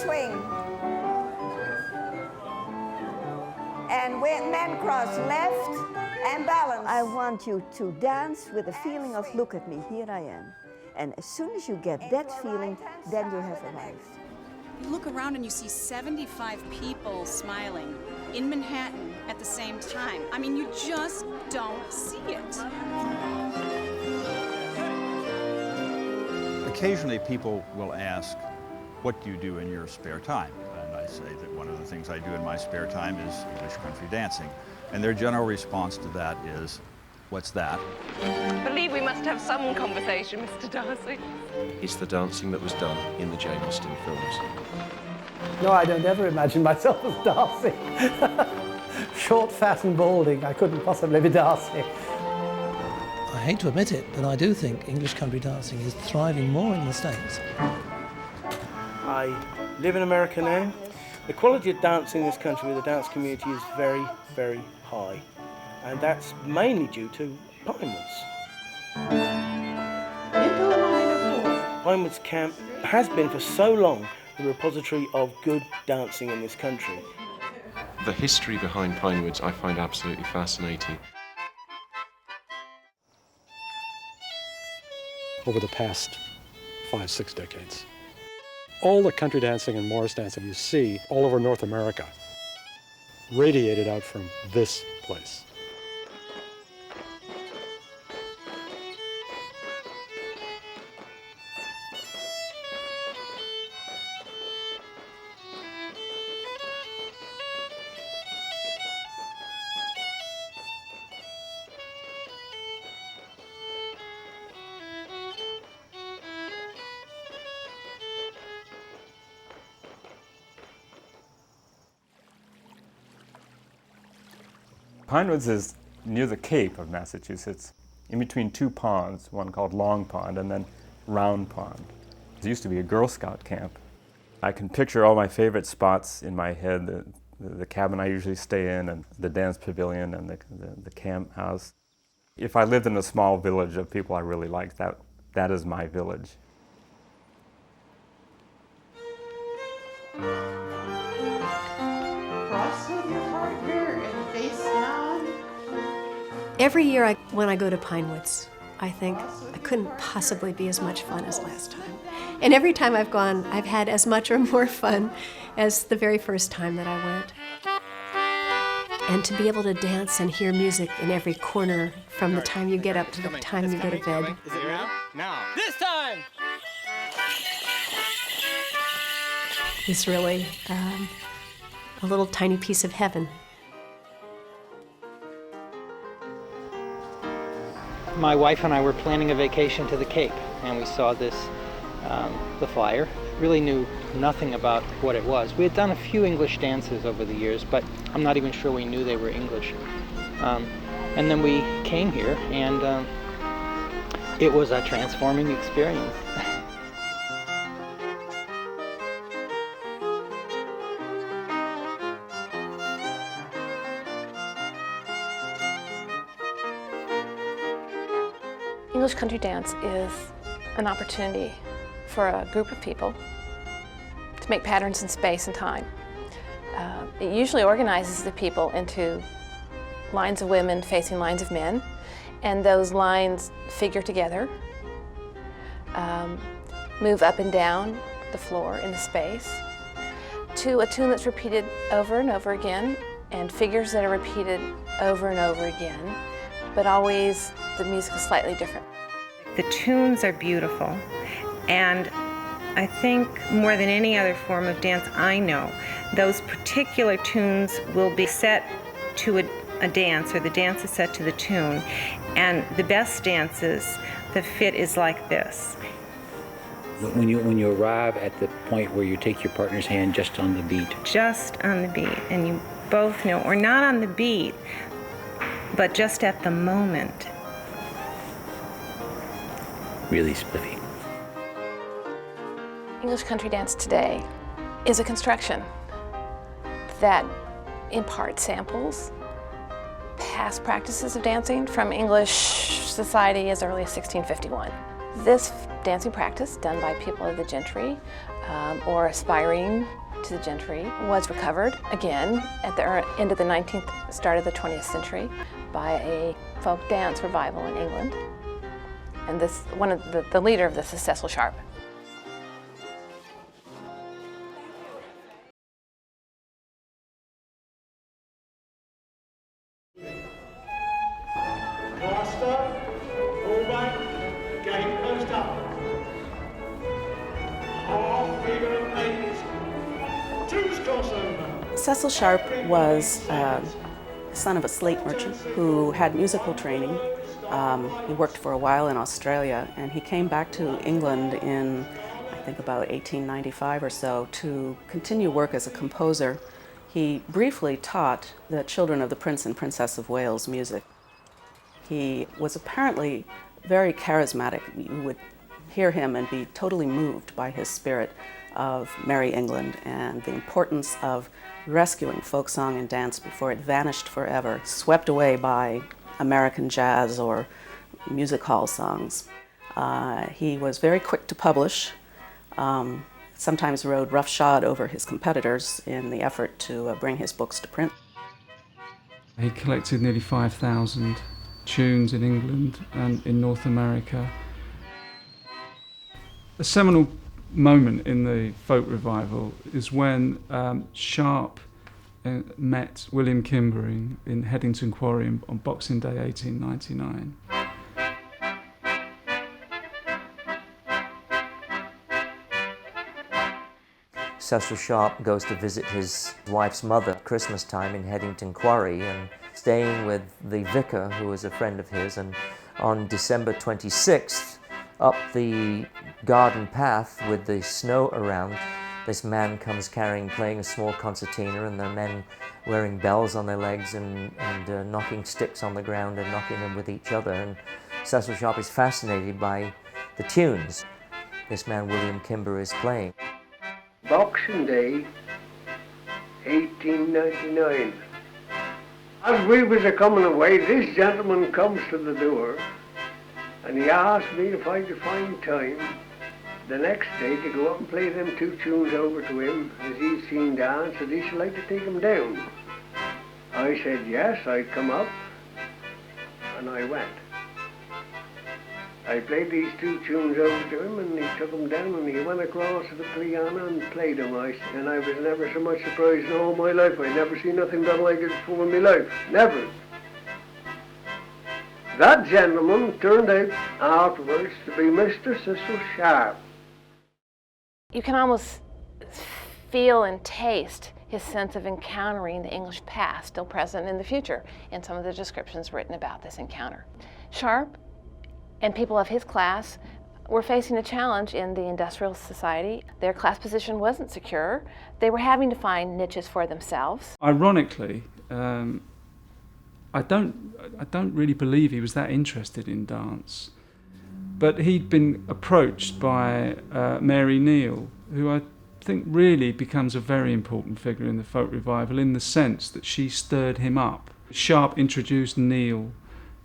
swing. And men cross left and balance. I want you to dance with a feeling of, look at me, here I am. And as soon as you get that feeling, then you have arrived. You look around and you see 75 people smiling in Manhattan at the same time. I mean, you just don't see it. Occasionally people will ask, what do you do in your spare time? And I say that one of the things I do in my spare time is English country dancing. And their general response to that is, what's that? I believe we must have some conversation, Mr. Darcy. It's the dancing that was done in the Jane Austen films. No, I don't ever imagine myself as Darcy. Short, fat and balding, I couldn't possibly be Darcy. I hate to admit it, but I do think English country dancing is thriving more in the States. I live in America now. The quality of dancing in this country with the dance community is very, very high. And that's mainly due to Pinewoods. Pinewoods Camp has been for so long the repository of good dancing in this country. The history behind Pinewoods I find absolutely fascinating. Over the past 5-6 decades, all the country dancing and Morris dancing you see all over North America radiated out from this place. Pinewoods is near the Cape of Massachusetts, in between two ponds, one called Long Pond and then Round Pond. It used to be a Girl Scout camp. I can picture all my favorite spots in my head, the cabin I usually stay in, and the dance pavilion, and the camp house. If I lived in a small village of people I really liked, that is my village. Cross with your partner and face down. Every year when I go to Pinewoods, I think I couldn't possibly be as much fun as last time. And every time I've gone, I've had as much or more fun as the very first time that I went. And to be able to dance and hear music in every corner from the time you get up to the time you go to bed. Is it now? Now. This time! It's really a little tiny piece of heaven. My wife and I were planning a vacation to the Cape, and we saw this, the flyer. Really knew nothing about what it was. We had done a few English dances over the years, but I'm not even sure we knew they were English. And then we came here, and it was a transforming experience. English country dance is an opportunity for a group of people to make patterns in space and time. It usually organizes the people into lines of women facing lines of men, and those lines figure together, move up and down the floor in the space to a tune that's repeated over and over again, and figures that are repeated over and over again, but always the music is slightly different. The tunes are beautiful, and I think more than any other form of dance I know, those particular tunes will be set to a dance, or the dance is set to the tune, and the best dances, the fit is like this. When you arrive at the point where you take your partner's hand just on the beat. Just on the beat, and you both know, or not on the beat, but just at the moment. Really spiffy. English country dance today is a construction that in part samples past practices of dancing from English society as early as 1651. This dancing practice, done by people of the gentry, or aspiring to the gentry was recovered again at the end of the 19th, start of the 20th century by a folk dance revival in England. And this, one of the leader of this is Cecil Sharp. Cecil Sharp was son of a slate merchant who had musical training. He worked for a while in Australia, and he came back to England in, I think, about 1895 or so to continue work as a composer. He briefly taught the children of the Prince and Princess of Wales music. He was apparently very charismatic. You would hear him and be totally moved by his spirit of Merry England and the importance of rescuing folk song and dance before it vanished forever, swept away by American jazz or music hall songs. He was very quick to publish, sometimes rode roughshod over his competitors in the effort to bring his books to print. He collected nearly 5,000 tunes in England and in North America. A seminal moment in the folk revival is when Sharp met William Kimber in Headington Quarry on Boxing Day 1899. Cecil Sharp goes to visit his wife's mother at Christmas time in Headington Quarry and staying with the vicar, who was a friend of his, and on December 26th, up the garden path with the snow around, this man comes playing a small concertina, and the men wearing bells on their legs and knocking sticks on the ground and knocking them with each other. And Cecil Sharp is fascinated by the tunes this man William Kimber is playing. Boxing Day, 1899. As we was a-coming away, this gentleman comes to the door and he asked me if I could find time the next day to go up and play them two tunes over to him as he'd seen dance, and he should like to take them down. I said yes, I'd come up, and I went. I played these two tunes over to him, and he took them down, and he went across to the piano and played them. And I was never so much surprised in all my life. I never seen nothing done like it before in my life. Never. That gentleman turned out afterwards to be Mr. Cecil Sharp. You can almost feel and taste his sense of encountering the English past, still present in the future, in some of the descriptions written about this encounter. Sharp and people of his class were facing a challenge in the industrial society. Their class position wasn't secure. They were having to find niches for themselves. Ironically, I don't really believe he was that interested in dance, but he'd been approached by Mary Neal, who I think really becomes a very important figure in the folk revival in the sense that she stirred him up. Sharp introduced Neal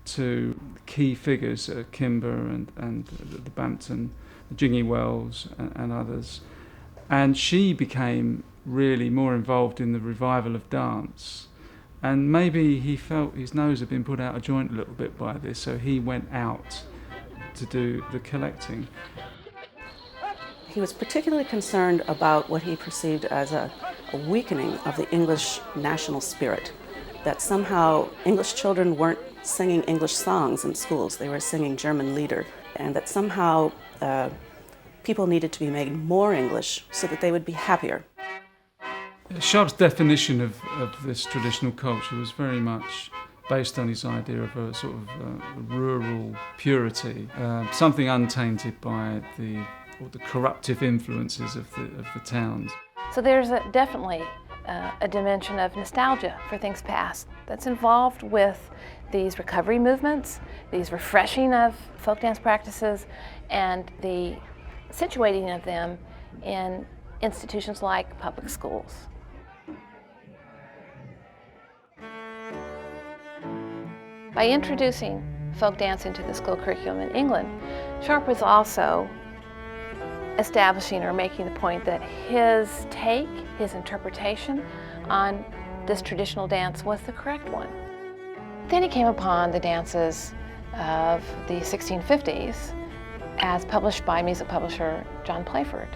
to key figures, Kimber and the Bampton, the Jingy Wells and others, and she became really more involved in the revival of dance. And maybe he felt his nose had been put out of joint a little bit by this, so he went out to do the collecting. He was particularly concerned about what he perceived as a weakening of the English national spirit, that somehow English children weren't singing English songs in schools, they were singing German Lieder, and that somehow people needed to be made more English so that they would be happier. Sharp's definition of this traditional culture was very much based on his idea of a sort of rural purity, something untainted by the corruptive influences of the towns. So there's definitely a dimension of nostalgia for things past that's involved with these recovery movements, these refreshing of folk dance practices, and the situating of them in institutions like public schools. By introducing folk dance into the school curriculum in England, Sharp was also establishing or making the point that his take, his interpretation on this traditional dance was the correct one. Then he came upon the dances of the 1650s as published by music publisher John Playford.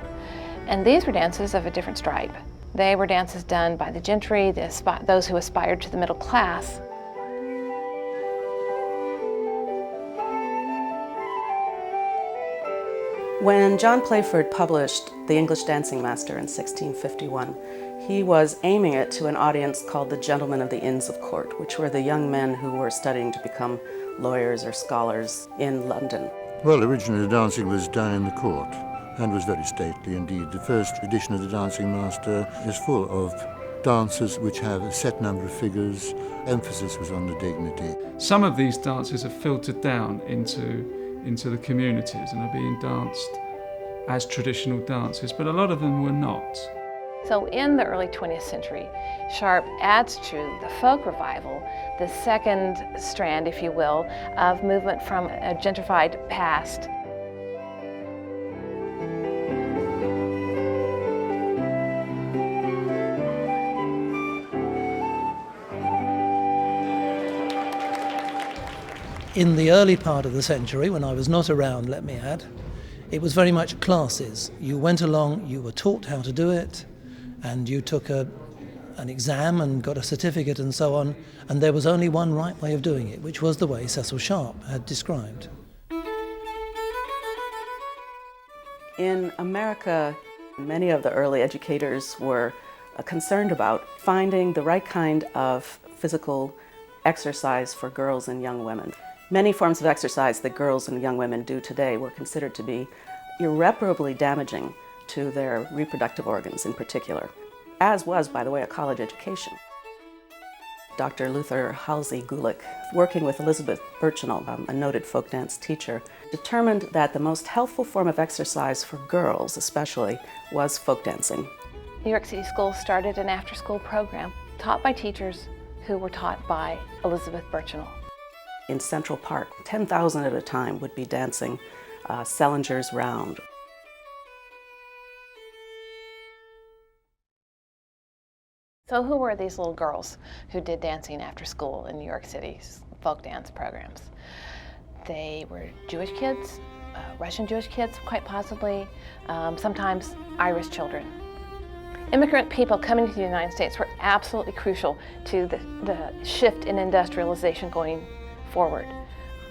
And these were dances of a different stripe. They were dances done by the gentry, those who aspired to the middle class. When John Playford published The English Dancing Master in 1651, he was aiming it to an audience called the gentlemen of the Inns of Court, which were the young men who were studying to become lawyers or scholars in London. Well, originally the dancing was done in the court and was very stately indeed. The first edition of the Dancing Master is full of dances which have a set number of figures. Emphasis was on the dignity. Some of these dances are filtered down into the communities and are being danced as traditional dances, but a lot of them were not. So in the early 20th century, Sharp adds to the folk revival the second strand, if you will, of movement from a gentrified past. In the early part of the century, when I was not around, let me add, it was very much classes. You went along, you were taught how to do it, and you took an exam and got a certificate and so on, and there was only one right way of doing it, which was the way Cecil Sharp had described. In America, many of the early educators were concerned about finding the right kind of physical exercise for girls and young women. Many forms of exercise that girls and young women do today were considered to be irreparably damaging to their reproductive organs in particular, as was, by the way, a college education. Dr. Luther Halsey Gulick, working with Elizabeth Burchinal, a noted folk dance teacher, determined that the most healthful form of exercise for girls especially was folk dancing. New York City schools started an after-school program taught by teachers who were taught by Elizabeth Burchinal. In Central Park, 10,000 at a time would be dancing Sellinger's Round. So who were these little girls who did dancing after school in New York City's folk dance programs? They were Jewish kids, Russian Jewish kids, quite possibly, sometimes Irish children. Immigrant people coming to the United States were absolutely crucial to the shift in industrialization going forward.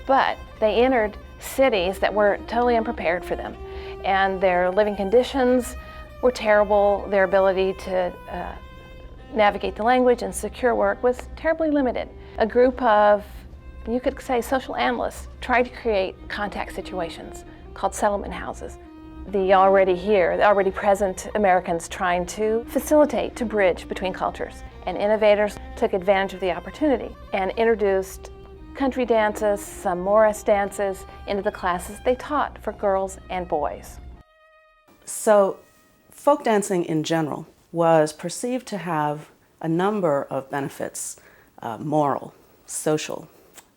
But they entered cities that were totally unprepared for them, and their living conditions were terrible. Their ability to navigate the language and secure work was terribly limited. A group of, you could say, social analysts tried to create contact situations called settlement houses. The already present Americans trying to facilitate, to bridge between cultures. And innovators took advantage of the opportunity and introduced country dances, some Morris dances into the classes they taught for girls and boys. So folk dancing in general was perceived to have a number of benefits, moral, social,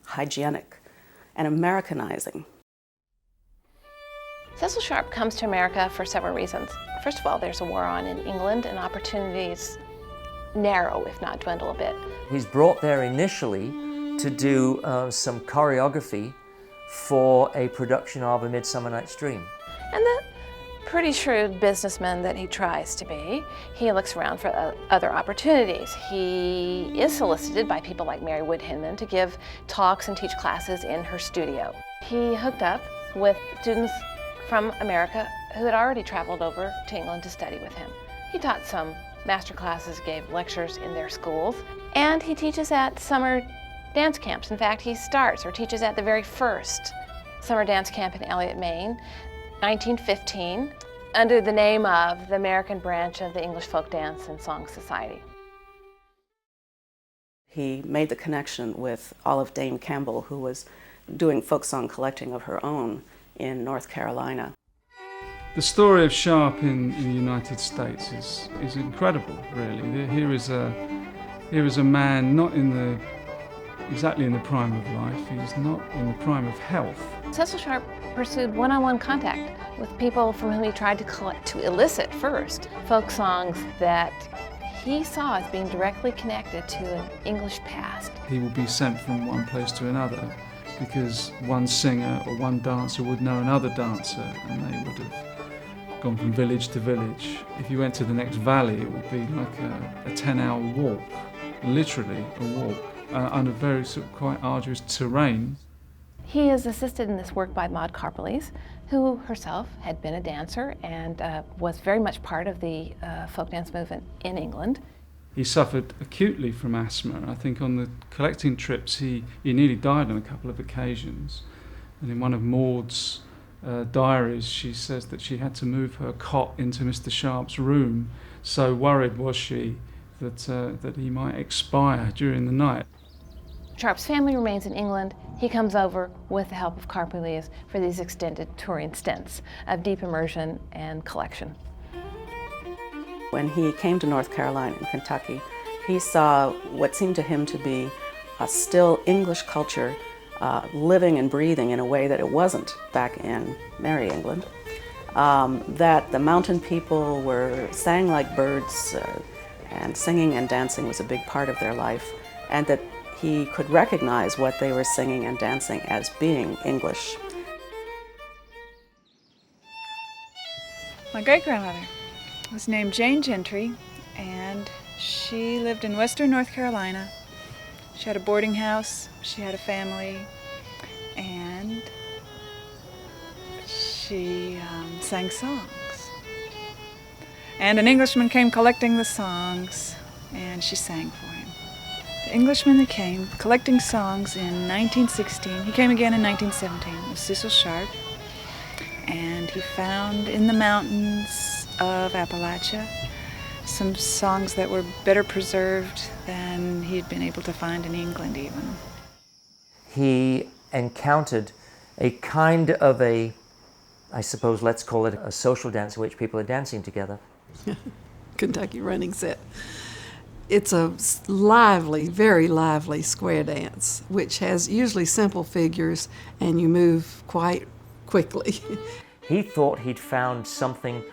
hygienic, and Americanizing. Cecil Sharp comes to America for several reasons. First of all, there's a war on in England and opportunities narrow, if not dwindle a bit. He's brought there initially to do some choreography for a production of A Midsummer Night's Dream. And the pretty shrewd businessman that he tries to be, he looks around for other opportunities. He is solicited by people like Mary Wood Hinman to give talks and teach classes in her studio. He hooked up with students from America who had already traveled over to England to study with him. He taught some master classes, gave lectures in their schools, and he teaches at summer dance camps. In fact, he starts or teaches at the very first summer dance camp in Eliot, Maine, 1915, under the name of the American branch of the English Folk Dance and Song Society. He made the connection with Olive Dame Campbell, who was doing folk song collecting of her own in North Carolina. The story of Sharp in the United States is incredible, really. Here is a man not exactly in the prime of life. He's not in the prime of health. Cecil Sharp pursued one-on-one contact with people from whom he tried to elicit first folk songs that he saw as being directly connected to an English past. He would be sent from one place to another because one singer or one dancer would know another dancer, and they would have gone from village to village. If you went to the next valley, it would be like a 10-hour walk, literally a walk, under very quite arduous terrain. He is assisted in this work by Maud Carpellies, who herself had been a dancer and was very much part of the folk dance movement in England. He suffered acutely from asthma. I think on the collecting trips he nearly died on a couple of occasions. And in one of Maud's diaries, she says that she had to move her cot into Mr. Sharp's room. So worried was she that he might expire during the night. Sharp's family remains in England. He comes over with the help of Carpellies for these extended touring stints of deep immersion and collection. When he came to North Carolina and Kentucky, he saw what seemed to him to be a still English culture living and breathing in a way that it wasn't back in Merry England. That the mountain people sang like birds, and singing and dancing was a big part of their life, and that he could recognize what they were singing and dancing as being English. My great-grandmother was named Jane Gentry, and she lived in western North Carolina. She had a boarding house, she had a family, and she sang songs. And an Englishman came collecting the songs, and she sang for him. The Englishman that came collecting songs in 1916, he came again in 1917, was Cecil Sharp, and he found in the mountains of Appalachia some songs that were better preserved than he had been able to find in England even. He encountered a kind of I suppose let's call it a social dance in which people are dancing together. Kentucky running set. It's a lively, very lively square dance, which has usually simple figures and you move quite quickly. He thought he'd found something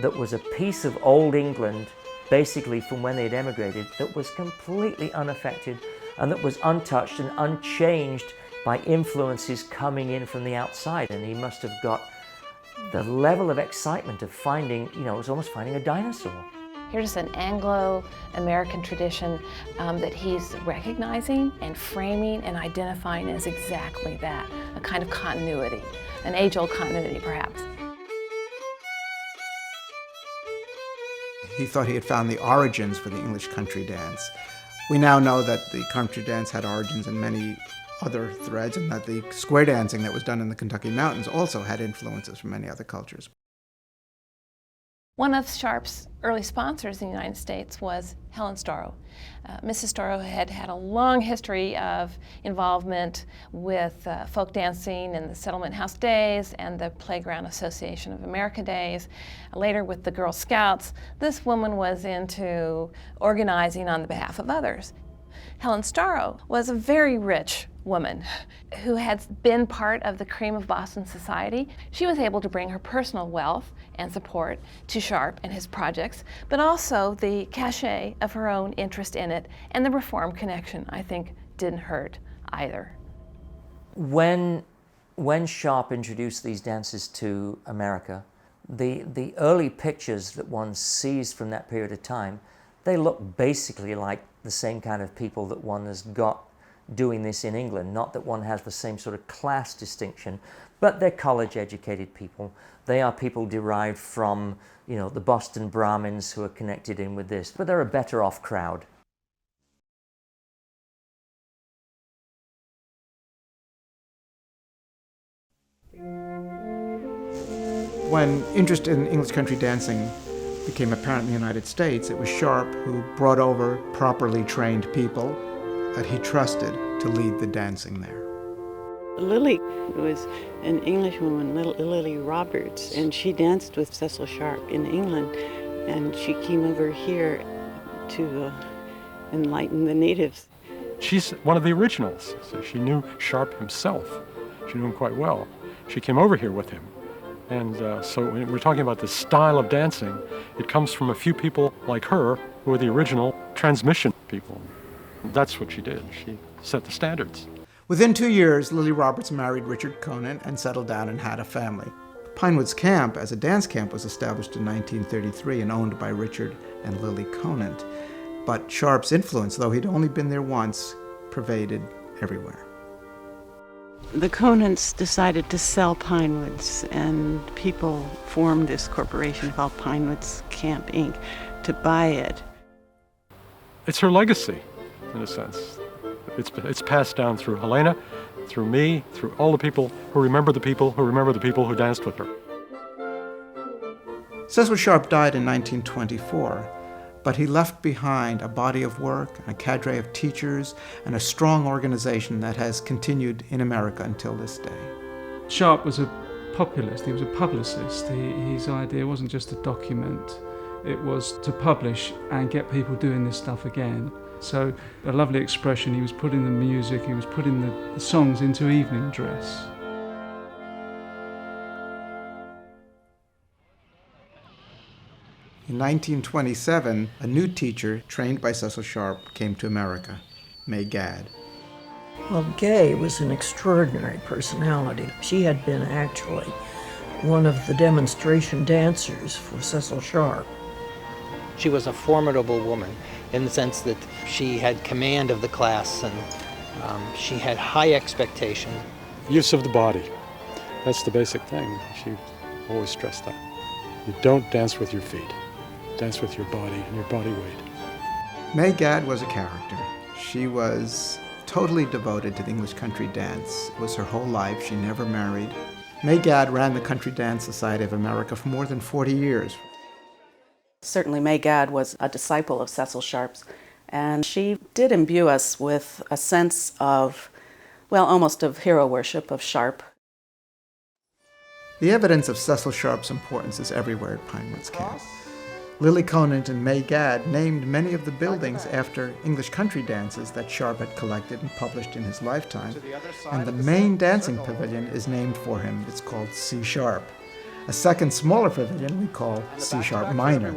that was a piece of old England, basically from when they'd emigrated, that was completely unaffected and that was untouched and unchanged by influences coming in from the outside. And he must have got the level of excitement of finding, it was almost finding a dinosaur. Here's an Anglo-American tradition that he's recognizing and framing and identifying as exactly that, a kind of continuity, an age-old continuity perhaps. He thought he had found the origins for the English country dance. We now know that the country dance had origins in many other threads, and that the square dancing that was done in the Kentucky mountains also had influences from many other cultures. One of Sharp's early sponsors in the United States was Helen Storrow. Mrs. Storrow had had a long history of involvement with folk dancing in the Settlement House days and the Playground Association of America days. Later with the Girl Scouts, this woman was into organizing on the behalf of others. Helen Storrow was a very rich woman who had been part of the cream of Boston society. She was able to bring her personal wealth and support to Sharp and his projects, but also the cachet of her own interest in it, and the reform connection, I think, didn't hurt either. When Sharp introduced these dances to America, the early pictures that one sees from that period of time, they look basically like the same kind of people that one has got doing this in England. Not that one has the same sort of class distinction, but they're college-educated people. They are people derived from, the Boston Brahmins who are connected in with this, but they're a better-off crowd. When interest in English country dancing became apparent in the United States, it was Sharp who brought over properly trained people that he trusted to lead the dancing there. Lily was an Englishwoman, Lily Roberts, and she danced with Cecil Sharp in England, and she came over here to enlighten the natives. She's one of the originals, so she knew Sharp himself. She knew him quite well. she came over here with him. And so when we're talking about the style of dancing, it comes from a few people like her who are the original transmission people. That's what she did. She set the standards. Within 2 years, Lily Roberts married Richard Conant and settled down and had a family. Pinewoods Camp, as a dance camp, was established in 1933 and owned by Richard and Lily Conant. But Sharp's influence, though he'd only been there once, pervaded everywhere. The Conants decided to sell Pinewoods, and people formed this corporation called Pinewoods Camp, Inc. to buy it. It's her legacy, in a sense. It's passed down through Helena, through me, through all the people who remember the people who remember the people who danced with her. Cecil Sharp died in 1924, but he left behind a body of work, a cadre of teachers, and a strong organization that has continued in America until this day. Sharp was a populist, he was a publicist. His idea wasn't just to document, it was to publish and get people doing this stuff again. So a lovely expression, he was putting the music, he was putting the songs into evening dress. In 1927, a new teacher trained by Cecil Sharp came to America, May Gadd. Well, Gay was an extraordinary personality. She had been actually one of the demonstration dancers for Cecil Sharp. She was a formidable woman in the sense that she had command of the class and she had high expectation. Use of the body. That's the basic thing. She always stressed that. You don't dance with your feet. Dance with your body and your body weight. May Gadd was a character. She was totally devoted to the English country dance. It was her whole life. She never married. May Gadd ran the Country Dance Society of America for more than 40 years. Certainly May Gadd was a disciple of Cecil Sharp's, and she did imbue us with a sense of, well, almost of hero worship of Sharp. The evidence of Cecil Sharp's importance is everywhere at Pinewoods Camp. Lily Conant and May Gadd named many of the buildings after English country dances that Sharp had collected and published in his lifetime, and the main dancing pavilion is named for him. It's called C Sharp. A second smaller pavilion we call C Sharp Minor.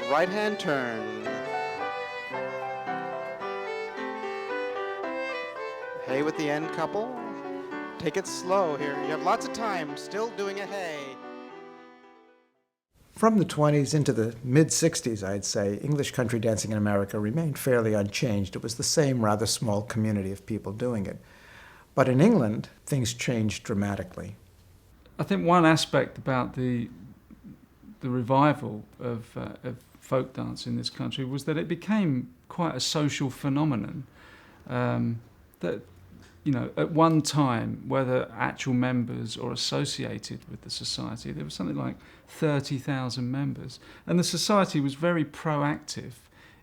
Right-hand turn. Hey with the end couple. Take it slow here. You have lots of time. Still doing a hey. From the 20s into the mid-60s, I'd say, English country dancing in America remained fairly unchanged. It was the same rather small community of people doing it. But in England, things changed dramatically. I think one aspect about the revival of folk dance in this country was that it became quite a social phenomenon. That, you know, at one time, whether actual members or associated with the society, there was something like 30,000 members. And the society was very proactive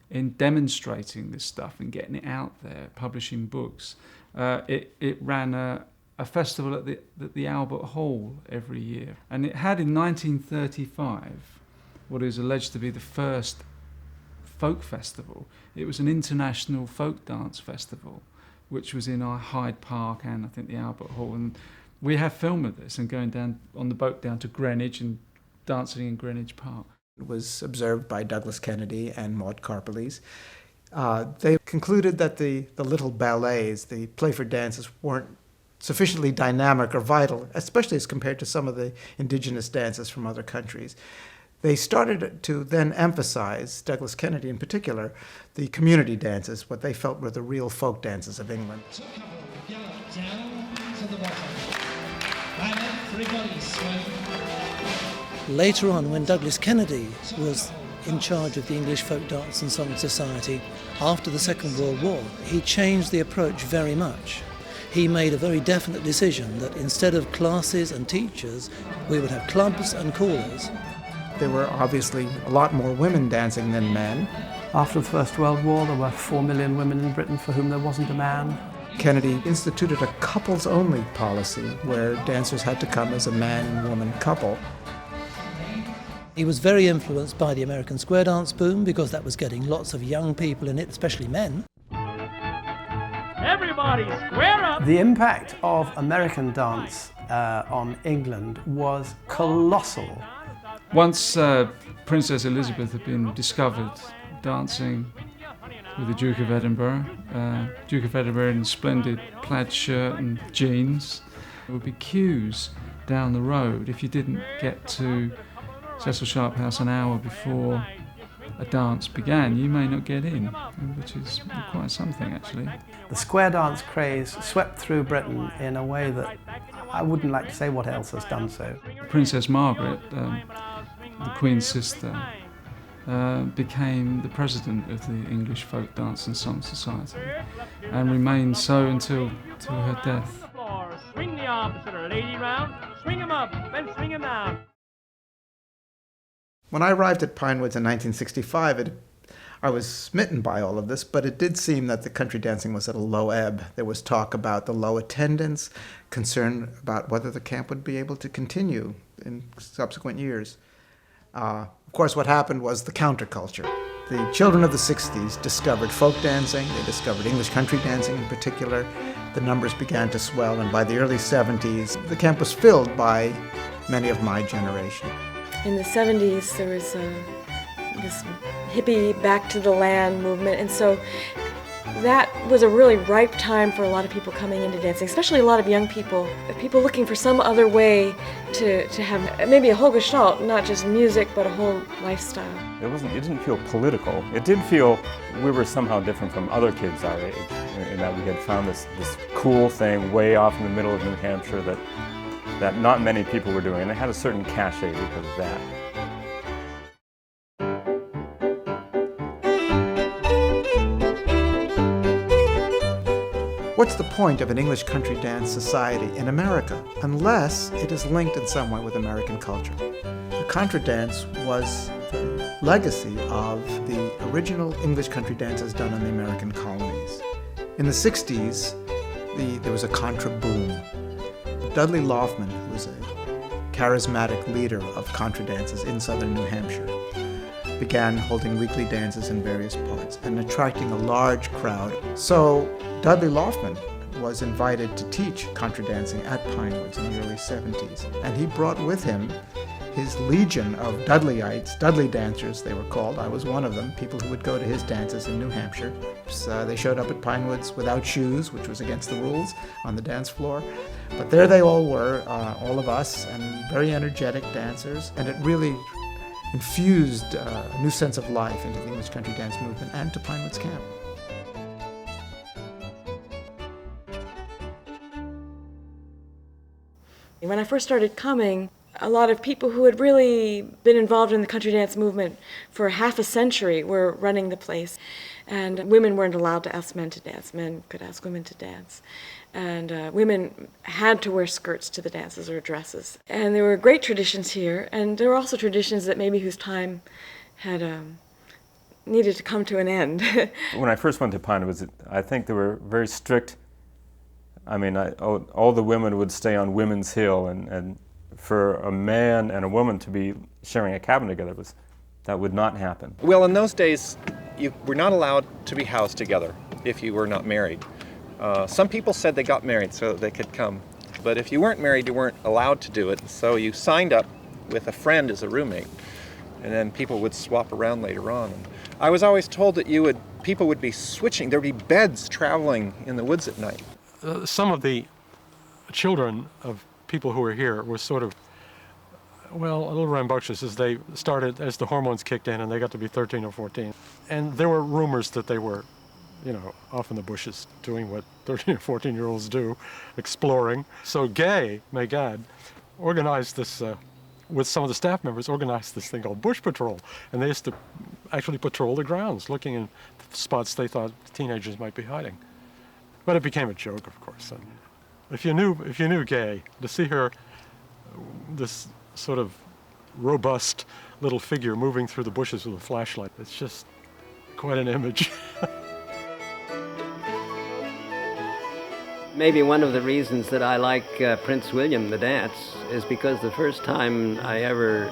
in demonstrating this stuff and getting it out there, publishing books. It ran a festival at the Albert Hall every year. And it had in 1935 what is alleged to be the first folk festival. It was an international folk dance festival, which was in our Hyde Park and I think the Albert Hall. And we have film of this and going down on the boat down to Greenwich and dancing in Greenwich Park. It was observed by Douglas Kennedy and Maud Carpeles. They concluded that the little ballets, the Playford dances, weren't sufficiently dynamic or vital, especially as compared to some of the indigenous dances from other countries. They started to then emphasize, Douglas Kennedy in particular, the community dances, what they felt were the real folk dances of England. Later on, when Douglas Kennedy was in charge of the English Folk Dance and Song Society after the Second World War, he changed the approach very much. He made a very definite decision that instead of classes and teachers, we would have clubs and callers. There were obviously a lot more women dancing than men. After the First World War, there were 4 million women in Britain for whom there wasn't a man. Kennedy instituted a couples-only policy where dancers had to come as a man and woman couple. He was very influenced by the American square dance boom because that was getting lots of young people in it, especially men. Everybody square up. The impact of American dance on England was colossal. Once Princess Elizabeth had been discovered dancing with the Duke of Edinburgh, in a splendid plaid shirt and jeans. There would be queues down the road if you didn't get to Cecil Sharp House an hour before a dance began. You may not get in, which is quite something actually. The square dance craze swept through Britain in a way that I wouldn't like to say what else has done so. Princess Margaret, the Queen's sister, became the president of the English Folk Dance and Song Society and remained so until her death. Swing the arms to the lady round, swing 'em up, then swing 'em down. When I arrived at Pinewoods in 1965, I was smitten by all of this, but it did seem that the country dancing was at a low ebb. There was talk about the low attendance, concern about whether the camp would be able to continue in subsequent years. Of course, what happened was the counterculture. The children of the 60s discovered folk dancing, they discovered English country dancing in particular. The numbers began to swell, and by the early 70s, the camp was filled by many of my generation. In the 70s, there was this hippie back to the land movement, and so that was a really ripe time for a lot of people coming into dancing, especially a lot of young people looking for some other way to have maybe a whole gestalt, not just music, but a whole lifestyle. It didn't feel political. It did feel we were somehow different from other kids our age, in that we had found this cool thing way off in the middle of New Hampshire that not many people were doing, and it had a certain cachet because of that. What's the point of an English country dance society in America unless it is linked in some way with American culture? The contra dance was the legacy of the original English country dances done in the American colonies. In the 60s, there was a contra boom. Dudley Laufman, who was a charismatic leader of contra dances in southern New Hampshire, began holding weekly dances in various parts and attracting a large crowd. So Dudley Laufman was invited to teach contra dancing at Pinewoods in the early 70s. And he brought with him his legion of Dudleyites, Dudley dancers they were called. I was one of them, people who would go to his dances in New Hampshire. So they showed up at Pinewoods without shoes, which was against the rules, on the dance floor. But there they all were, all of us, and very energetic dancers. And it really infused a new sense of life into the English country dance movement and to Pinewoods Camp. When I first started coming, a lot of people who had really been involved in the country dance movement for half a century were running the place. And women weren't allowed to ask men to dance. Men could ask women to dance. And women had to wear skirts to the dances or dresses. And there were great traditions here, and there were also traditions that maybe whose time had needed to come to an end. When I first went to Pinewoods, I think they were very strict. I mean, all the women would stay on Women's Hill, and for a man and a woman to be sharing a cabin together, that would not happen. Well, in those days, you were not allowed to be housed together if you were not married. Some people said they got married so that they could come, but if you weren't married, you weren't allowed to do it. So you signed up with a friend as a roommate, and then people would swap around later on. And I was always told that people would be switching. There would be beds traveling in the woods at night. Some of the children of people who were here were sort of, well, a little rambunctious as they started, as the hormones kicked in and they got to be 13 or 14. And there were rumors that they were, off in the bushes doing what 13 or 14-year-olds do, exploring. So Gay, may God, organized this, with some of the staff members, organized this thing called Bush Patrol. And they used to actually patrol the grounds, looking in spots they thought teenagers might be hiding. But it became a joke, of course. And if you knew Gay, to see her, this sort of robust little figure moving through the bushes with a flashlight, it's just quite an image. Maybe one of the reasons that I like Prince William, the dance, is because the first time I ever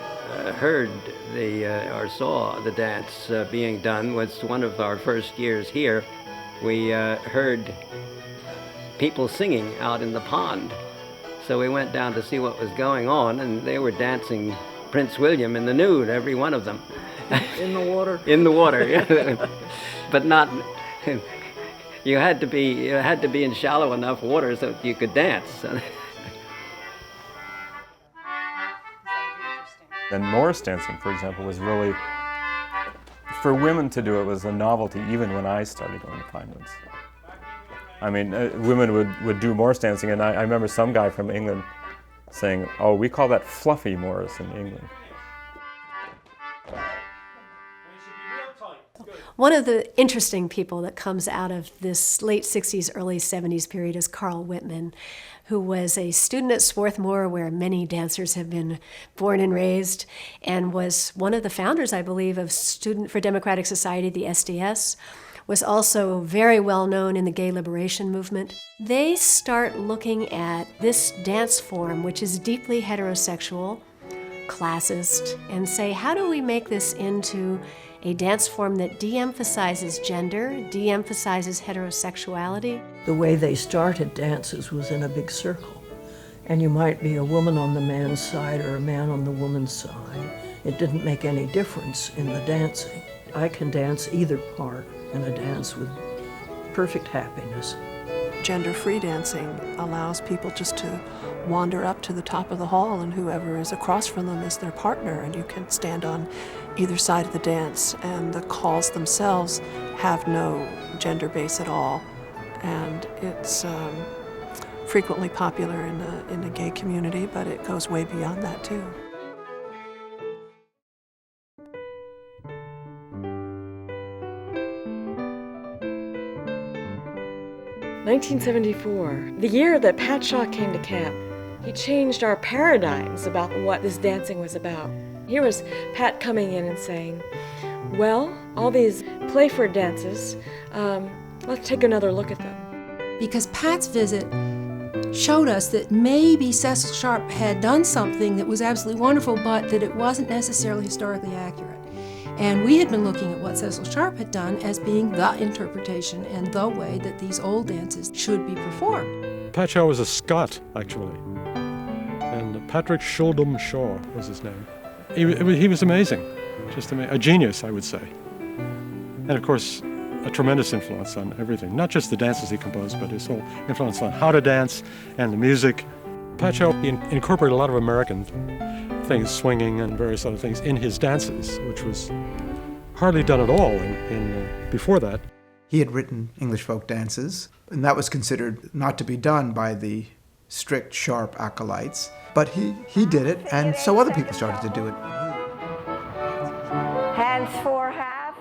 heard or saw the dance being done was one of our first years here. We heard people singing out in the pond. So we went down to see what was going on, and they were dancing Prince William in the nude, every one of them. In the water? In the water, yeah. But not, you had to be in shallow enough water so you could dance. And Morris dancing, for example, was really, for women to do it was a novelty even when I started going to Pinewoods. I mean, women would do Morris dancing, and I remember some guy from England saying, "Oh, we call that fluffy Morris in England." One of the interesting people that comes out of this late 60s, early 70s period is Carl Whitman, who was a student at Swarthmore, where many dancers have been born and raised, and was one of the founders, I believe, of Student for Democratic Society, the SDS, was also very well known in the gay liberation movement. They start looking at this dance form, which is deeply heterosexual, classist, and say, how do we make this into a dance form that de-emphasizes gender, de-emphasizes heterosexuality? The way they started dances was in a big circle, and you might be a woman on the man's side or a man on the woman's side. It didn't make any difference in the dancing. I can dance either part in a dance with perfect happiness. Gender-free dancing allows people just to wander up to the top of the hall, and whoever is across from them is their partner, and you can stand on either side of the dance, and the calls themselves have no gender base at all. And it's frequently popular in the gay community, but it goes way beyond that too. (1974), the year that Pat Shaw came to camp. He changed our paradigms about what this dancing was about. Here was Pat coming in and saying, well, all these Playford dances, let's take another look at them. Because Pat's visit showed us that maybe Cecil Sharp had done something that was absolutely wonderful, but that it wasn't necessarily historically accurate. And we had been looking at what Cecil Sharp had done as being the interpretation and the way that these old dances should be performed. Pat Shaw was a Scot, actually. And Patrick Schuldum Shaw was his name. He was amazing, just a genius, I would say. And of course, a tremendous influence on everything, not just the dances he composed, but his whole influence on how to dance and the music. Pat Shaw incorporated a lot of American things, swinging and various other things, in his dances, which was hardly done at all before that. He had written English folk dances, and that was considered not to be done by the strict, sharp acolytes. But he did it, and so other people started to do it. Hands for half.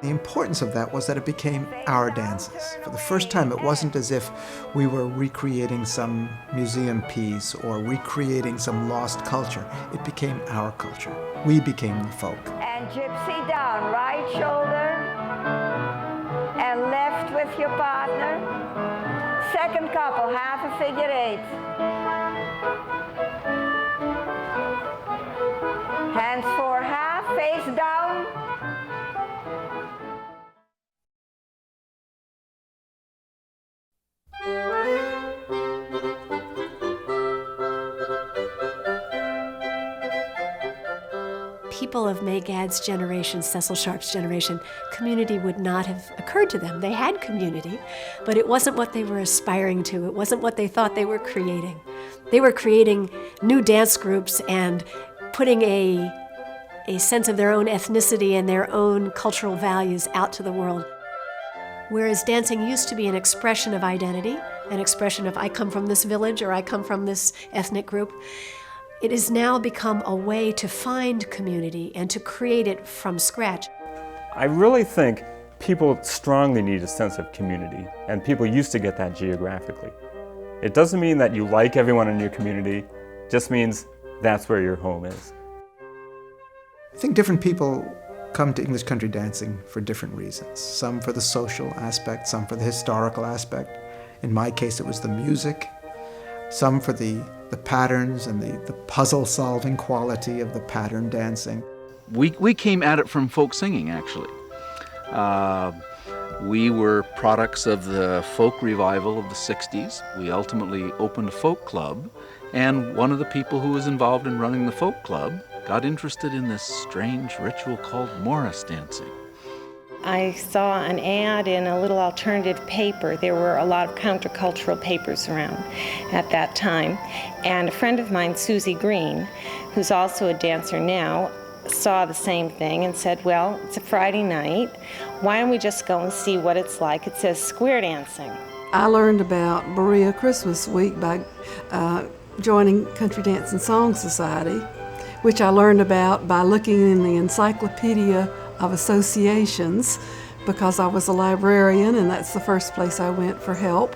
The importance of that was that it became our dances. For the first time, it wasn't as if we were recreating some museum piece or recreating some lost culture. It became our culture. We became the folk. And gypsy down, right shoulder, and left with your partner. Second couple, half a figure eight. Hands for half, face down. People of May Gadd's generation, Cecil Sharp's generation, community would not have occurred to them. They had community, but it wasn't what they were aspiring to. It wasn't what they thought they were creating. They were creating new dance groups and putting a sense of their own ethnicity and their own cultural values out to the world. Whereas dancing used to be an expression of identity, an expression of I come from this village or I come from this ethnic group, it has now become a way to find community and to create it from scratch. I really think people strongly need a sense of community, and people used to get that geographically. It doesn't mean that you like everyone in your community, it just means that's where your home is. I think different people come to English country dancing for different reasons. Some for the social aspect, some for the historical aspect. In my case, it was the music. Some for the patterns and the puzzle-solving quality of the pattern dancing. We came at it from folk singing, actually. We were products of the folk revival of the 60s. We ultimately opened a folk club, and one of the people who was involved in running the folk club got interested in this strange ritual called Morris dancing. I saw an ad in a little alternative paper. There were a lot of countercultural papers around at that time. And a friend of mine, Susie Green, who's also a dancer now, saw the same thing and said, well, it's a Friday night. Why don't we just go and see what it's like? It says square dancing. I learned about Berea Christmas Week by joining Country Dance and Song Society, which I learned about by looking in the Encyclopedia of Associations, because I was a librarian and that's the first place I went for help.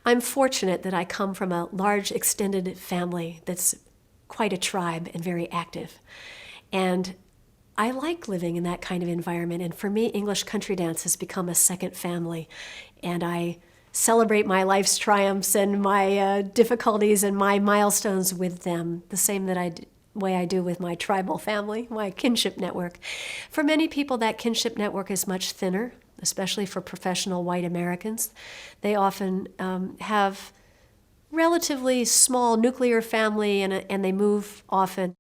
I'm fortunate that I come from a large extended family that's quite a tribe and very active. And I like living in that kind of environment. And for me, English country dance has become a second family. And I celebrate my life's triumphs and my difficulties and my milestones with them, the same way I do with my tribal family, my kinship network. For many people, that kinship network is much thinner, especially for professional white Americans. They often have relatively small nuclear family and they move often.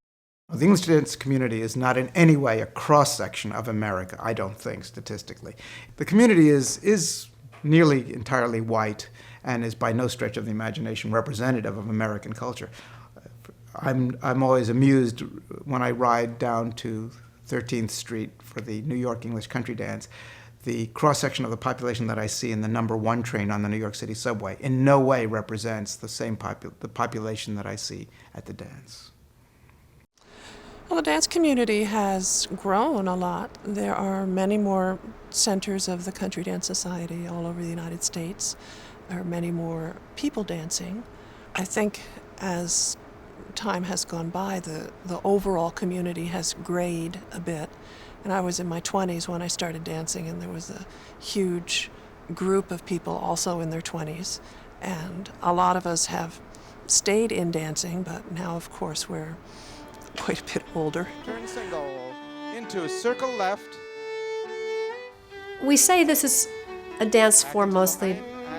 The English dance community is not in any way a cross-section of America, I don't think, statistically. The community is nearly entirely white and is by no stretch of the imagination representative of American culture. I'm always amused when I ride down to 13th Street for the New York English Country Dance. The cross-section of the population that I see in the number 1 train on the New York City subway in no way represents the population that I see at the dance. Well, the dance community has grown a lot. There are many more centers of the Country Dance Society all over the United States. There are many more people dancing. I think as time has gone by, the overall community has grayed a bit. And I was in my 20s when I started dancing, and there was a huge group of people also in their 20s. And a lot of us have stayed in dancing, but now, of course, we're quite a bit older. Turn single into circle left. We say this is a dance form mostly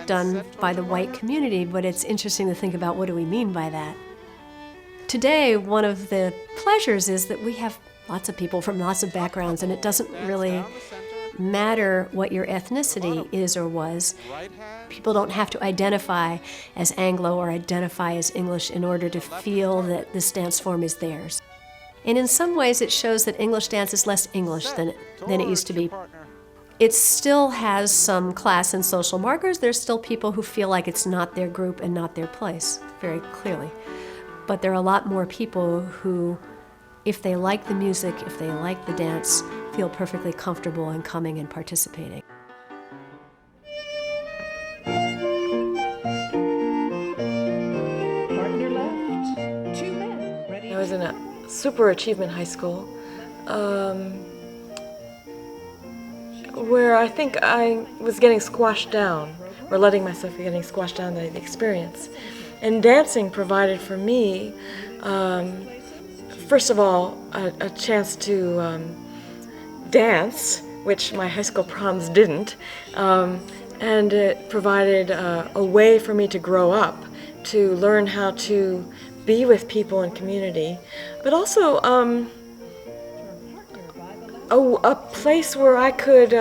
done by the white community, but it's interesting to think about what do we mean by that. Today, one of the pleasures is that we have lots of people from lots of backgrounds, and it doesn't really matter what your ethnicity is or was. People don't have to identify as Anglo or identify as English in order to feel that this dance form is theirs. And in some ways it shows that English dance is less English than it used to be. It still has some class and social markers. There's still people who feel like it's not their group and not their place, very clearly. But there are a lot more people who, if they like the music, if they like the dance, feel perfectly comfortable in coming and participating. Partner left, 2 men. Ready? I was in a super achievement high school where I think I was getting squashed down, or letting myself be getting squashed down by the experience. And dancing provided for me, first of all, a chance to dance, which my high school proms didn't, and it provided a way for me to grow up, to learn how to be with people in community, but also a place where I could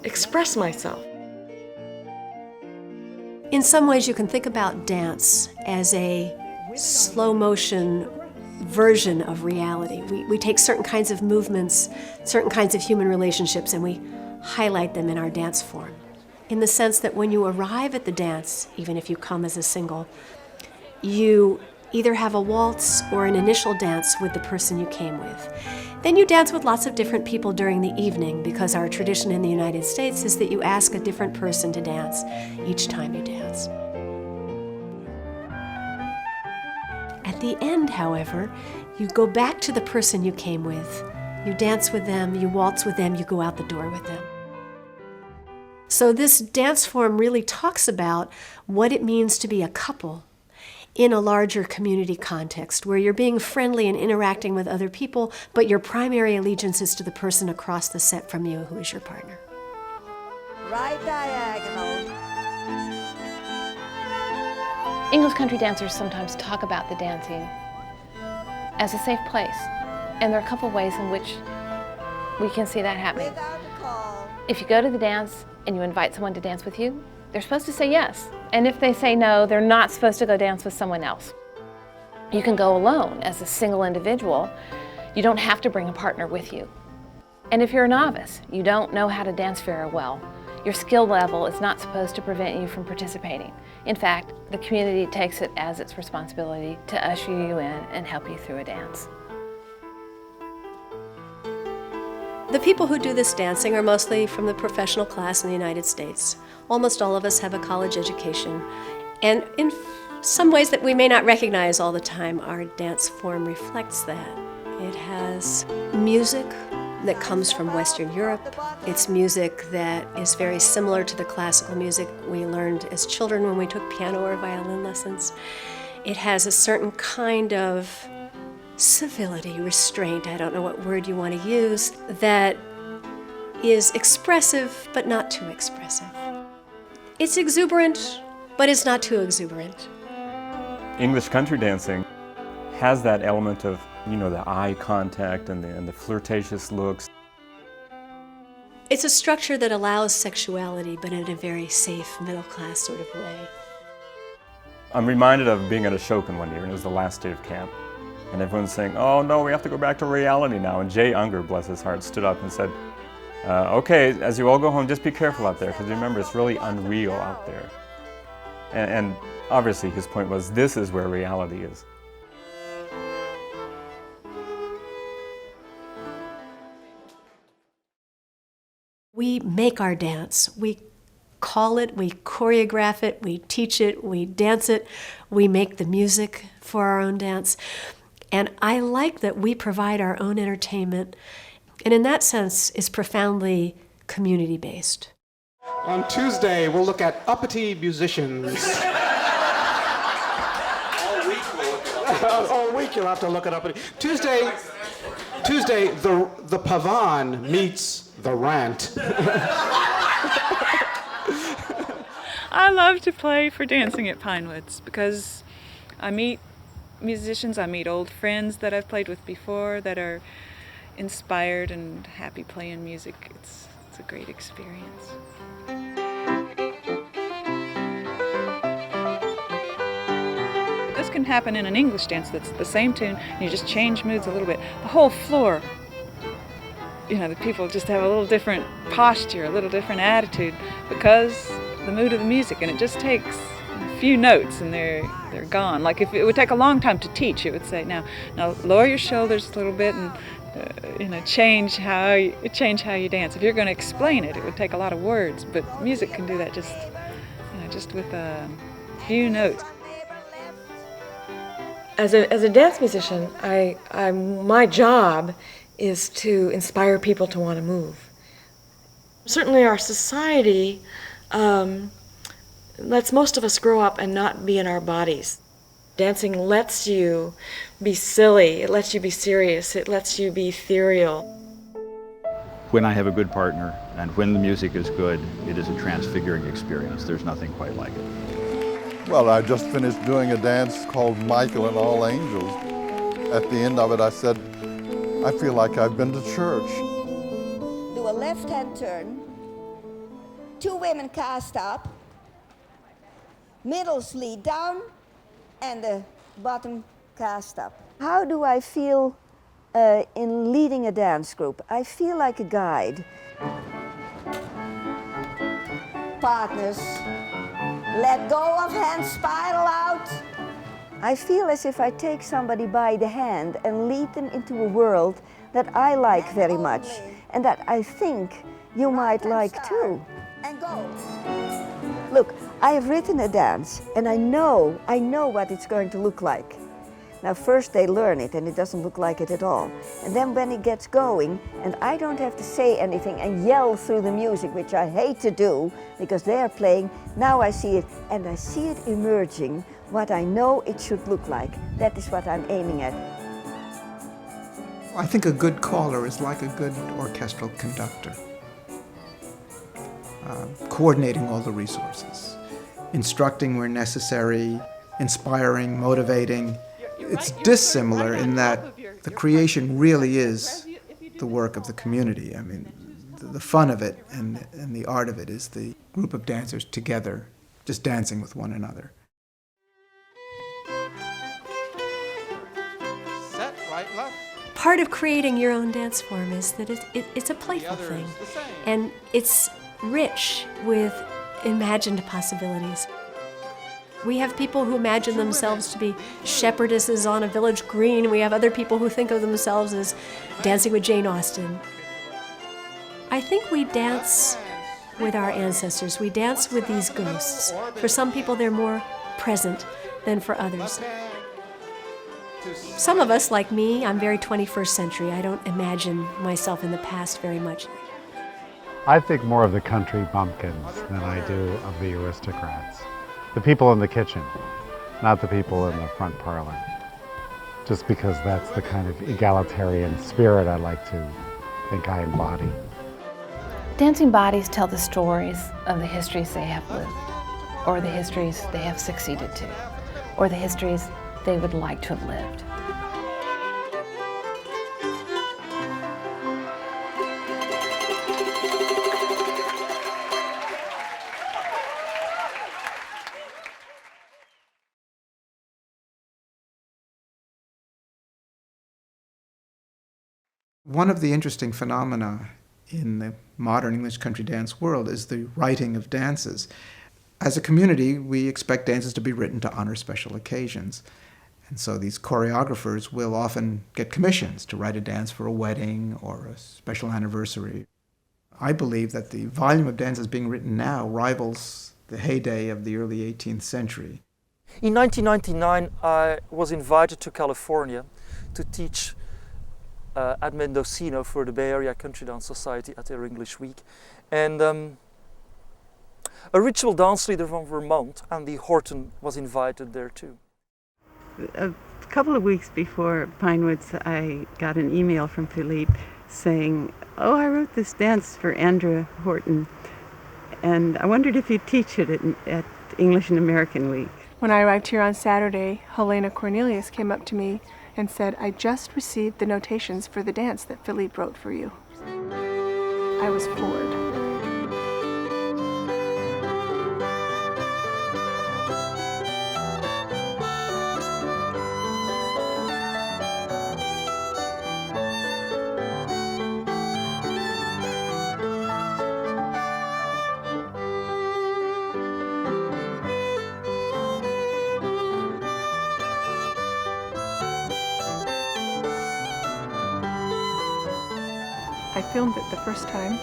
express myself. In some ways, you can think about dance as a slow motion version of reality. We take certain kinds of movements, certain kinds of human relationships, and we highlight them in our dance form. In the sense that when you arrive at the dance, even if you come as a single, you either have a waltz or an initial dance with the person you came with. Then you dance with lots of different people during the evening, because our tradition in the United States is that you ask a different person to dance each time you dance. At the end, however, you go back to the person you came with. You dance with them, you waltz with them, you go out the door with them. So this dance form really talks about what it means to be a couple in a larger community context where you're being friendly and interacting with other people, but your primary allegiance is to the person across the set from you who is your partner. Right diagonal. English country dancers sometimes talk about the dancing as a safe place. And there are a couple ways in which we can see that happening. If you go to the dance and you invite someone to dance with you, they're supposed to say yes. And if they say no, they're not supposed to go dance with someone else. You can go alone as a single individual. You don't have to bring a partner with you. And if you're a novice, you don't know how to dance very well, your skill level is not supposed to prevent you from participating. In fact, the community takes it as its responsibility to usher you in and help you through a dance. The people who do this dancing are mostly from the professional class in the United States. Almost all of us have a college education, and in some ways that we may not recognize all the time, our dance form reflects that. It has music that comes from Western Europe. It's music that is very similar to the classical music we learned as children when we took piano or violin lessons. It has a certain kind of civility, restraint, I don't know what word you want to use, that is expressive but not too expressive. It's exuberant, but it's not too exuberant. English country dancing has that element of, the eye contact and the flirtatious looks. It's a structure that allows sexuality, but in a very safe, middle-class sort of way. I'm reminded of being at a Shokin one year, and it was the last day of camp. And everyone's saying, oh no, we have to go back to reality now. And Jay Unger, bless his heart, stood up and said, okay, as you all go home, just be careful out there, because remember, it's really unreal out there. And obviously his point was, this is where reality is. We make our dance. We call it, we choreograph it, we teach it, we dance it, we make the music for our own dance. And I like that we provide our own entertainment, and in that sense is profoundly community-based. On Tuesday, we'll look at uppity musicians. All week you'll have to look at uppity. Tuesday, the pavan meets the rant. I love to play for dancing at Pinewoods because I meet musicians, I meet old friends that I've played with before that are inspired and happy playing music. It's a great experience. This can happen in an English dance that's the same tune, and you just change moods a little bit. The whole floor, the people just have a little different posture, a little different attitude because the mood of the music, and it just takes a few notes and they're gone. Like if it would take a long time to teach, it would say, now lower your shoulders a little bit and change how you dance. If you're going to explain it, it would take a lot of words, but music can do that just with a few notes. As a dance musician, my job is to inspire people to want to move. Certainly our society lets most of us grow up and not be in our bodies. Dancing lets you be silly, it lets you be serious, it lets you be ethereal. When I have a good partner and when the music is good, it is a transfiguring experience. There's nothing quite like it. Well, I just finished doing a dance called Michael and All Angels. At the end of it, I said, I feel like I've been to church. Do a left-hand turn. 2 women cast up. Middles lead down, and the bottom cast up. How do I feel in leading a dance group? I feel like a guide. Partners, let go of hands, spiral out. I feel as if I take somebody by the hand and lead them into a world that I like very much, and that I think you might like too. And go. Look, I have written a dance, and I know what it's going to look like. Now first they learn it and it doesn't look like it at all. And then when it gets going, and I don't have to say anything and yell through the music, which I hate to do because they are playing, now I see it, and I see it emerging, what I know it should look like. That is what I'm aiming at. I think a good caller is like a good orchestral conductor, coordinating all the resources, instructing where necessary, inspiring, motivating. It's dissimilar in that the creation really is the work of the community. I mean, the fun of it and the art of it is the group of dancers together, just dancing with one another. Set, right, left. Part of creating your own dance form is that it's a playful thing, and it's rich with imagined possibilities. We have people who imagine themselves to be shepherdesses on a village green. We have other people who think of themselves as dancing with Jane Austen. I think we dance with our ancestors. We dance with these ghosts. For some people, they're more present than for others. Some of us, like me, I'm very 21st century. I don't imagine myself in the past very much. I think more of the country bumpkins than I do of the aristocrats. The people in the kitchen, not the people in the front parlor. Just because that's the kind of egalitarian spirit I like to think I embody. Dancing bodies tell the stories of the histories they have lived, or the histories they have succeeded to, or the histories they would like to have lived. One of the interesting phenomena in the modern English country dance world is the writing of dances. As a community, we expect dances to be written to honor special occasions. And so these choreographers will often get commissions to write a dance for a wedding or a special anniversary. I believe that the volume of dances being written now rivals the heyday of the early 18th century. In 1999, I was invited to California to teach at Mendocino for the Bay Area Country Dance Society at their English Week. And a ritual dance leader from Vermont, Andy Horton, was invited there too. A couple of weeks before Pinewoods, I got an email from Philippe saying, "Oh, I wrote this dance for Andrea Horton, and I wondered if you'd teach it at English and American Week." When I arrived here on Saturday, Helena Cornelius came up to me and said, "I just received the notations for the dance that Philippe wrote for you." I was floored. I filmed it the first time.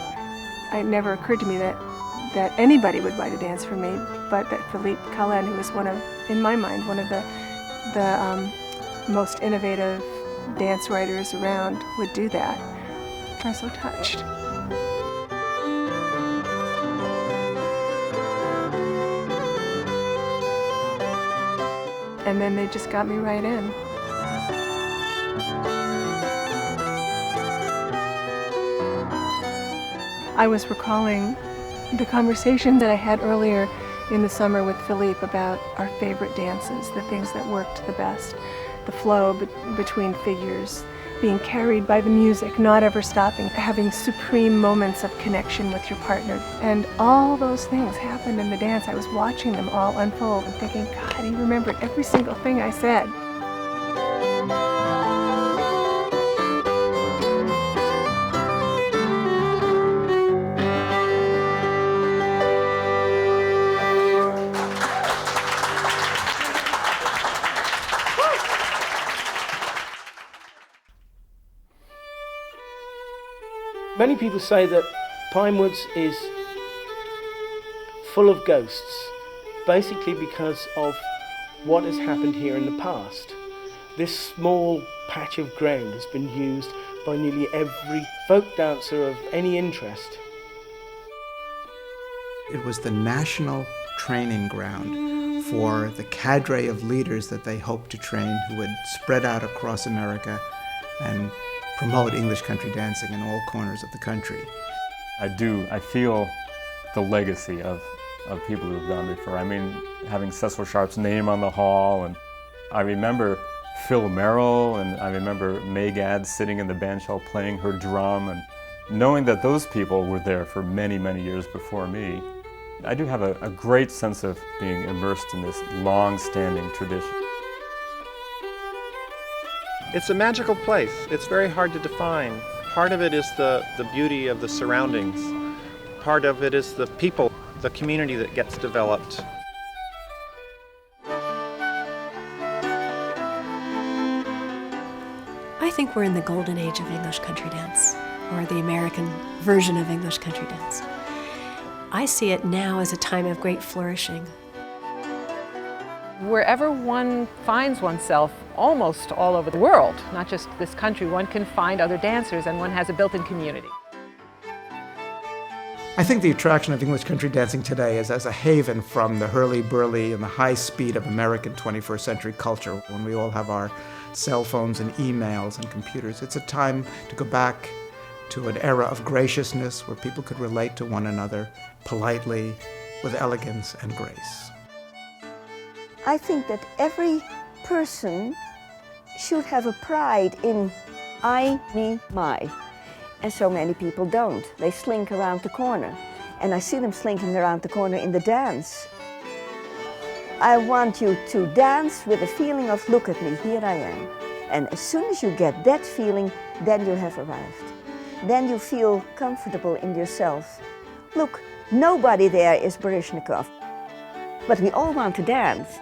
It never occurred to me that anybody would write a dance for me, but that Philippe Callen, who was in my mind, one of the most innovative dance writers around, would do that. I was so touched. And then they just got me right in. I was recalling the conversation that I had earlier in the summer with Philippe about our favorite dances, the things that worked the best, the flow between figures, being carried by the music, not ever stopping, having supreme moments of connection with your partner. And all those things happened in the dance. I was watching them all unfold and thinking, God, he remembered every single thing I said. Many people say that Pinewoods is full of ghosts, basically because of what has happened here in the past. This small patch of ground has been used by nearly every folk dancer of any interest. It was the national training ground for the cadre of leaders that they hoped to train, who would spread out across America and promote English country dancing in all corners of the country. I feel the legacy of people who have gone before. I mean, having Cecil Sharp's name on the hall, and I remember Phil Merrill, and I remember May Gadd sitting in the bandshell playing her drum, and knowing that those people were there for many, many years before me. I do have a great sense of being immersed in this long-standing tradition. It's a magical place. It's very hard to define. Part of it is the beauty of the surroundings. Part of it is the people, the community that gets developed. I think we're in the golden age of English country dance, or the American version of English country dance. I see it now as a time of great flourishing. Wherever one finds oneself, almost all over the world, not just this country, one can find other dancers and one has a built-in community. I think the attraction of English country dancing today is as a haven from the hurly-burly and the high speed of American 21st century culture, when we all have our cell phones and emails and computers. It's a time to go back to an era of graciousness where people could relate to one another politely, with elegance and grace. I think that every person should have a pride in I, me, my. And so many people don't. They slink around the corner. And I see them slinking around the corner in the dance. I want you to dance with a feeling of, look at me, here I am. And as soon as you get that feeling, then you have arrived. Then you feel comfortable in yourself. Look, nobody there is Baryshnikov, but we all want to dance.